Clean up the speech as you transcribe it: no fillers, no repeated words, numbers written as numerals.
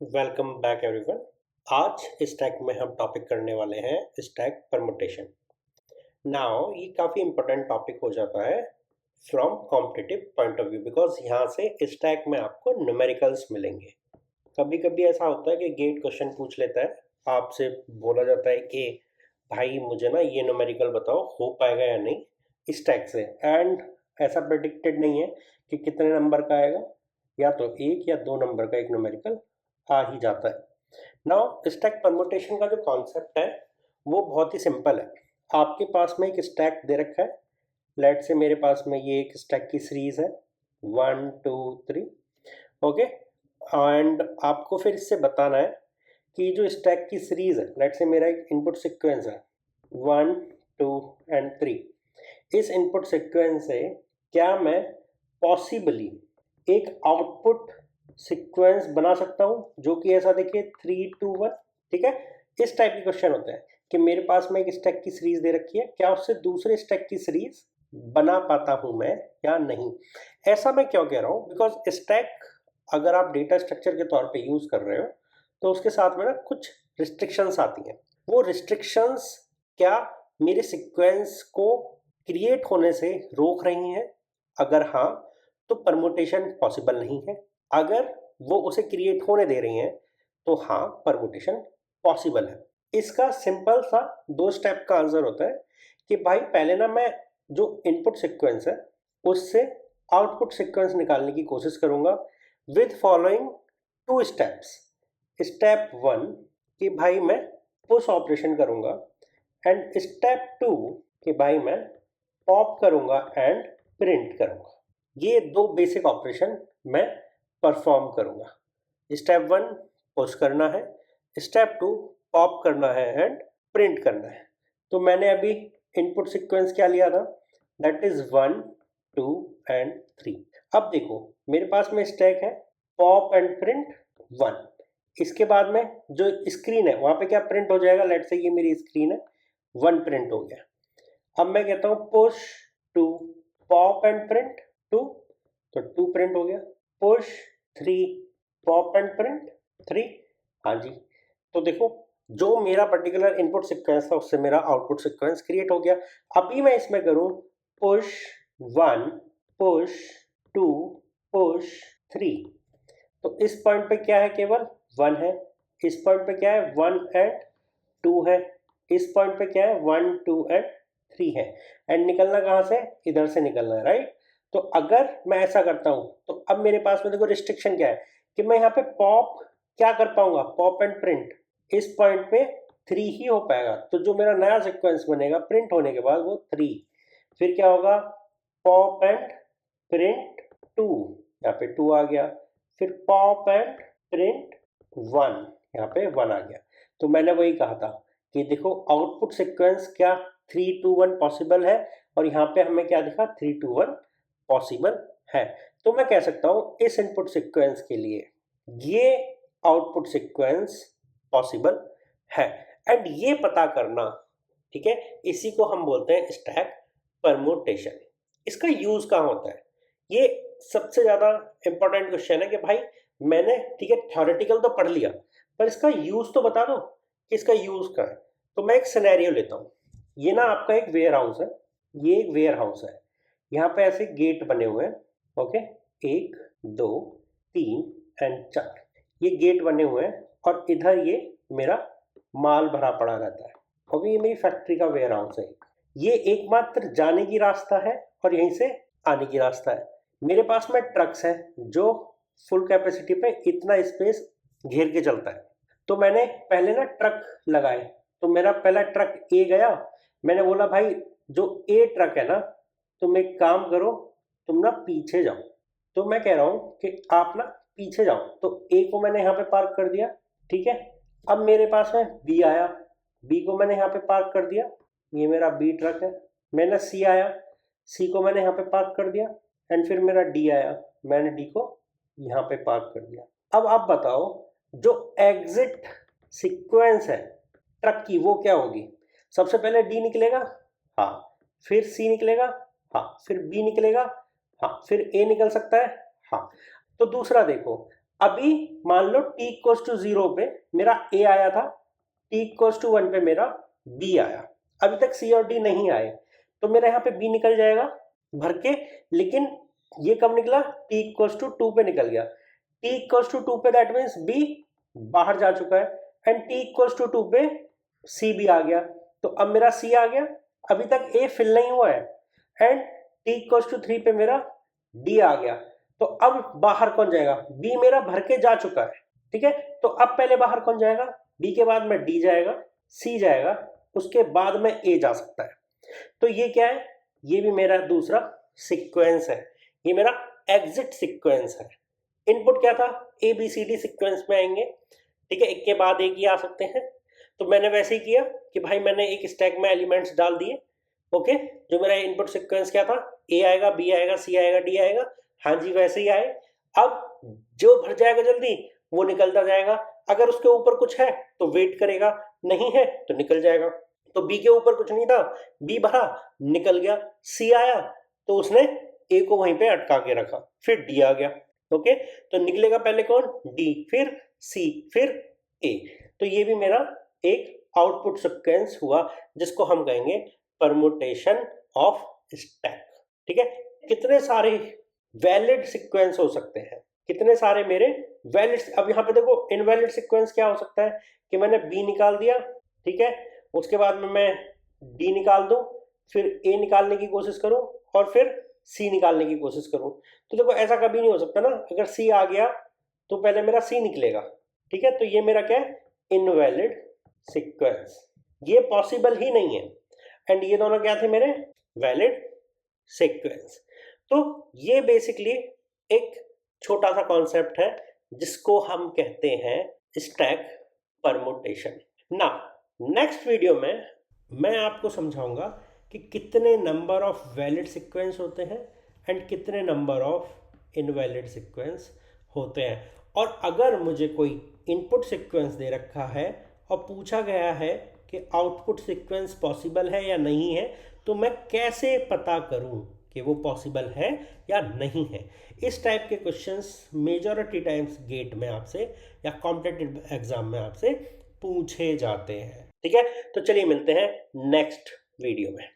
Welcome back everyone. आज stack में हम टॉपिक करने वाले हैं स्टैक परमुटेशन। नाउ ये काफ़ी इंपॉर्टेंट टॉपिक हो जाता है from competitive point of view, because यहाँ से स्टैक में आपको न्यूमेरिकल्स मिलेंगे। कभी कभी ऐसा होता है कि गेट क्वेश्चन पूछ लेता है, आपसे बोला जाता है कि भाई मुझे ना ये न्यूमेरिकल बताओ हो पाएगा या नहीं स्टैक से, एंड ऐसा प्रेडिक्टेड नहीं है कि कितने नंबर का आएगा, या तो एक या दो नंबर का एक न्यूमेरिकल आ ही जाता है। नाउ स्टैक परमुटेशन का जो कॉन्सेप्ट है वो बहुत ही सिंपल है। आपके पास में एक स्टैक दे रखा है, लेट से मेरे पास में ये एक स्टैक की सीरीज है 1 2 3, ओके। एंड आपको फिर इससे बताना है कि जो स्टैक की सीरीज है, लेट से मेरा एक इनपुट सीक्वेंस है 1 2 एंड 3, इस इनपुट सीक्वेंस से क्या मैं पॉसिबली एक आउटपुट सीक्वेंस बना सकता हूं जो कि ऐसा देखिए 3 2 1, ठीक है। इस टाइप के क्वेश्चन होते हैं कि मेरे पास में एक स्टैक की सीरीज दे रखी है, क्या उससे दूसरे स्टैक की सीरीज बना पाता हूं मैं या नहीं। ऐसा मैं क्यों कह रहा हूं, बिकॉज स्टैक अगर आप डेटा स्ट्रक्चर के तौर पे यूज कर रहे हो तो उसके साथ में ना कुछ रिस्ट्रिक्शंस आती हैं। वो रिस्ट्रिक्शंस क्या मेरे सीक्वेंस को क्रिएट होने से रोक रही हैं? अगर हाँ, तो परमुटेशन पॉसिबल नहीं है। अगर वो उसे क्रिएट होने दे रही हैं तो हाँ, परमुटेशन पॉसिबल है। इसका सिंपल सा दो स्टेप का आंसर होता है कि भाई पहले ना मैं जो इनपुट सीक्वेंस है उससे आउटपुट सीक्वेंस निकालने की कोशिश करूंगा with following two steps. Step 1 कि भाई मैं पुश ऑपरेशन करूंगा, एंड स्टेप 2 कि भाई मैं पॉप करूंगा एंड प्रिंट करूंगा। ये दो बेसिक ऑपरेशन मैं परफॉर्म करूंगा। स्टेप 1 पुश करना है, स्टेप 2 पॉप करना है एंड प्रिंट करना है। तो मैंने अभी इनपुट सीक्वेंस क्या लिया था, दैट इज 1 2 एंड 3। अब देखो मेरे पास में स्टैक है पॉप एंड प्रिंट 1। इसके बाद में जो स्क्रीन है वहां पे क्या प्रिंट हो जाएगा, लेट से ये मेरी स्क्रीन है 1 प्रिंट हो गया। अब मैं कहता हूं पुश 2 पॉप एंड प्रिंट 2, तो 2 प्रिंट हो गया। पुश 3 पॉप एंड प्रिंट 3, हाँ जी। तो देखो जो मेरा पर्टिकुलर इनपुट सीक्वेंस था उससे मेरा आउटपुट सीक्वेंस क्रिएट हो गया। अभी मैं इसमें करूं पुश 1 पुश 2 पुश 3, तो इस पॉइंट पे क्या है, केवल 1 है। इस पॉइंट पे क्या है, 1 एंड 2 है। इस पॉइंट पे क्या है, 1 2 एंड 3 है। एंड निकलना कहां से, इधर से निकलना है, राइट। तो अगर मैं ऐसा करता हूं तो अब मेरे पास में देखो रिस्ट्रिक्शन क्या है कि मैं यहाँ पे पॉप क्या कर पाऊंगा, पॉप एंड प्रिंट इस पॉइंट पे 3 ही हो पाएगा। तो जो मेरा नया सीक्वेंस बनेगा प्रिंट होने के बाद वो 3, फिर क्या होगा पॉप एंड प्रिंट 2, यहाँ पे 2 आ गया। फिर पॉप एंड प्रिंट 1, यहाँ पे 1 आ गया। तो मैंने वही कहा था कि देखो आउटपुट सीक्वेंस क्या 3 2 1 पॉसिबल है, और यहाँ पे हमें क्या दिखा 3 2 1 पॉसिबल है। तो मैं कह सकता हूं इस इनपुट सीक्वेंस के लिए ये आउटपुट सीक्वेंस पॉसिबल है। एंड ये पता करना, ठीक है, इसी को हम बोलते हैं स्टैक परमुटेशन। इसका यूज कहाँ होता है, ये सबसे ज्यादा इंपॉर्टेंट क्वेश्चन है कि भाई मैंने, ठीक है, थ्योरेटिकल तो पढ़ लिया पर इसका यूज तो बता दो कि इसका यूज क्या है। तो मैं एक सिनेरियो लेता हूँ। ये ना आपका एक वेयर हाउस है, ये एक वेयर हाउस है। यहाँ पे ऐसे गेट बने हुए हैं, ओके, 1 2 3 एंड 4, ये गेट बने हुए हैं और इधर ये मेरा माल भरा पड़ा रहता है। ओके, ये मेरी फैक्ट्री का वेयर हाउस है। ये एकमात्र जाने की रास्ता है और यहीं से आने की रास्ता है। मेरे पास में ट्रक्स हैं जो फुल कैपेसिटी पे इतना स्पेस घेर के चलता है। तो मैंने पहले ना ट्रक लगाए, तो मेरा पहला ट्रक ए गया। मैंने बोला भाई जो ए ट्रक है ना, तुम एक काम करो, तुम ना पीछे जाओ। तो मैं कह रहा हूं कि आप ना पीछे जाओ। तो ए को मैंने यहाँ पे पार्क कर दिया, ठीक है। अब मेरे पास में बी आया, बी को मैंने यहाँ पे पार्क कर दिया, ये मेरा बी ट्रक है। मैंने सी आया, सी को मैंने यहाँ पे पार्क कर दिया, एंड फिर मेरा डी आया, मैंने डी को यहाँ पे पार्क कर दिया। अब आप बताओ जो एग्जिट सीक्वेंस है ट्रक की वो क्या होगी। सबसे पहले डी निकलेगा, हाँ, फिर सी निकलेगा, हाँ, फिर बी निकलेगा, हाँ, फिर ए निकल सकता है, हाँ। तो दूसरा देखो, अभी मान लो t इक्वल्स टू 0 पे मेरा a आया था, t इक्वल्स टू 1 पे मेरा b आया। अभी तक c और d नहीं आए, तो मेरा यहाँ पे b निकल जाएगा भर के, लेकिन ये कब निकला, t इक्वल्स टू 2 पे निकल गया। t इक्वल्स टू 2 पे दैट मीन्स b बाहर जा चुका है, एंड t इक्वल्स टू 2 पे c भी आ गया, तो अब मेरा c आ गया। अभी तक a फिल नहीं हुआ है, एंड t इक्वल्स टू 3 पे मेरा d आ गया, तो अब बाहर कौन जाएगा, b मेरा भर के जा चुका है, ठीक है। तो अब पहले बाहर कौन जाएगा, b के बाद में d जाएगा, c जाएगा, उसके बाद में a जा सकता है। तो ये क्या है, ये भी मेरा दूसरा सीक्वेंस है, ये मेरा एग्जिट सीक्वेंस है। इनपुट क्या था, A B C D sequence में आएंगे, ठीक है, एक के बाद एक ही आ सकते हैं। तो मैंने वैसे ही किया कि भाई मैंने एक स्टैक में एलिमेंट्स डाल दिए, ओके। जो मेरा इनपुट सीक्वेंस क्या था, ए आएगा, बी आएगा, सी आएगा, डी आएगा, हाँ जी वैसे ही आए। अब जो भर जाएगा जल्दी वो निकलता जाएगा, अगर उसके ऊपर कुछ है तो वेट करेगा, नहीं है तो निकल जाएगा। तो बी के ऊपर कुछ नहीं था, बी भरा निकल गया, सी आया तो उसने ए को वहीं पे अटका के रखा, फिर डी आ गया, ओके। तो निकलेगा पहले कौन, डी, फिर सी, फिर ए। तो ये भी मेरा एक आउटपुट सीक्वेंस हुआ, जिसको हम कहेंगे परमुटेशन ऑफ स्टैक, ठीक है। कितने सारे वैलिड सीक्वेंस हो सकते हैं, कितने सारे मेरे वैलिड। अब यहाँ पे देखो इनवैलिड सीक्वेंस क्या हो सकता है कि मैंने बी निकाल दिया, ठीक है, उसके बाद में मैं डी निकाल दूं, फिर ए निकालने की कोशिश करूं, और फिर सी निकालने की कोशिश करूं। तो देखो ऐसा कभी नहीं हो सकता ना, अगर सी आ गया तो पहले मेरा सी निकलेगा, ठीक है। तो ये मेरा क्या है, इनवैलिड सीक्वेंस, ये पॉसिबल ही नहीं है। एंड ये दोनों क्या थे मेरे, वैलिड सीक्वेंस। तो ये बेसिकली एक छोटा सा कॉन्सेप्ट है जिसको हम कहते हैं स्टैक परमुटेशन। ना नेक्स्ट वीडियो में मैं आपको समझाऊंगा कि कितने नंबर ऑफ वैलिड सीक्वेंस होते हैं एंड कितने नंबर ऑफ इनवैलिड सीक्वेंस होते हैं। और अगर मुझे कोई इनपुट सीक्वेंस दे रखा है और पूछा गया है कि आउटपुट सीक्वेंस पॉसिबल है या नहीं है, तो मैं कैसे पता करूं कि वो पॉसिबल है या नहीं है। इस टाइप के क्वेश्चंस मेजॉरिटी टाइम्स गेट में आपसे या कॉम्पिटिटिव एग्जाम में आपसे पूछे जाते हैं, ठीक है। तो चलिए मिलते हैं नेक्स्ट वीडियो में।